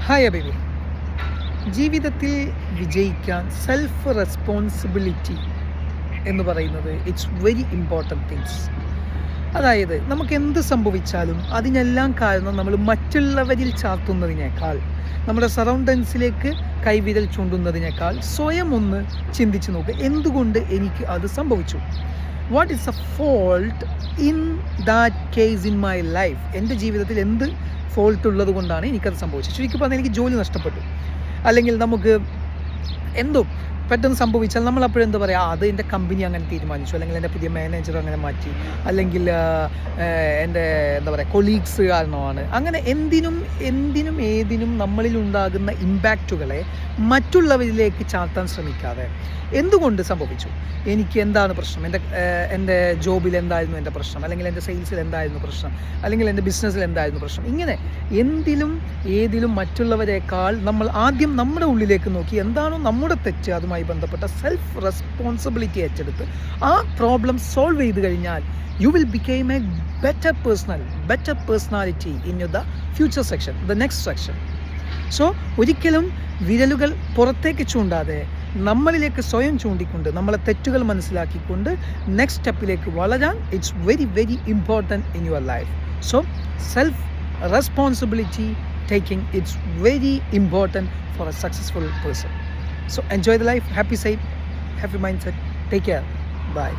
Hi baby. ജീവിതത്തിൽ വിജയിക്കാൻ self responsibility എന്ന് പറയുന്നത് ഇറ്റ്സ് വെരി ഇമ്പോർട്ടൻറ്റ് തിങ്സ്. അതായത് നമുക്ക് എന്ത് സംഭവിച്ചാലും അതിനെല്ലാം കാരണം നമ്മൾ മറ്റുള്ളവരിൽ ചാർത്തുന്നതിനേക്കാൾ, നമ്മുടെ സറൗണ്ടൻസിലേക്ക് കൈവിരൽ ചൂണ്ടുന്നതിനേക്കാൾ സ്വയം ഒന്ന് ചിന്തിച്ച് നോക്കുക, എന്തുകൊണ്ട് എനിക്ക് അത് സംഭവിച്ചു. What is A fault in that case in my life. എൻ്റെ ജീവിതത്തിൽ എന്ത് ഫോൾട്ട് ഉള്ളത് കൊണ്ടാണ് എനിക്കത് സംഭവിച്ചത്. ചുരുക്കി പറഞ്ഞാൽ എനിക്ക് ജോലി നഷ്ടപ്പെട്ടു, അല്ലെങ്കിൽ നമുക്ക് എന്തോ പെട്ടെന്ന് സംഭവിച്ചാൽ നമ്മൾ അപ്പോഴും എന്താ പറയുക, അത് എൻ്റെ കമ്പനി അങ്ങനെ തീരുമാനിച്ചു, അല്ലെങ്കിൽ എൻ്റെ പുതിയ മാനേജർ അങ്ങനെ മാറ്റി, അല്ലെങ്കിൽ എൻ്റെ എന്താ പറയുക കൊളീഗ്സ് കാരണമാണ്. അങ്ങനെ എന്തിനും ഏതിനും നമ്മളിലുണ്ടാകുന്ന ഇമ്പാക്റ്റുകളെ മറ്റുള്ളവരിലേക്ക് ചാർത്താൻ ശ്രമിക്കാതെ എന്തുകൊണ്ട് സംഭവിച്ചു, എനിക്ക് എന്താണ് പ്രശ്നം, എൻ്റെ ജോബിൽ എന്തായിരുന്നു എൻ്റെ പ്രശ്നം, അല്ലെങ്കിൽ എൻ്റെ സെയിൽസിൽ എന്തായിരുന്നു പ്രശ്നം, അല്ലെങ്കിൽ എൻ്റെ ബിസിനസ്സിൽ എന്തായിരുന്നു പ്രശ്നം, ഇങ്ങനെ ഏതിലും മറ്റുള്ളവരെക്കാൾ നമ്മൾ ആദ്യം നമ്മുടെ ഉള്ളിലേക്ക് നോക്കി എന്താണോ നമ്മുടെ തെറ്റ്, അതുമായി ബന്ധപ്പെട്ട സെൽഫ് റെസ്പോൺസിബിലിറ്റി ഏറ്റെടുത്ത് ആ പ്രോബ്ലം സോൾവ് ചെയ്ത് കഴിഞ്ഞാൽ you will become a better personality in the future section, the next section. So ഒരിക്കലും വിരലുകൾ പുറത്തേക്ക് ചൂണ്ടാതെ നമ്മളിലേക്ക് സ്വയം ചൂണ്ടിക്കൊണ്ട് നമ്മളെ തെറ്റുകൾ മനസ്സിലാക്കിക്കൊണ്ട് നെക്സ്റ്റ് സ്റ്റെപ്പിലേക്ക് വളരാൻ it's very very important in your life. So self responsibility taking, it's very important for a successful person. So enjoy the life, happy, safe, happy mindset. Take care. Bye.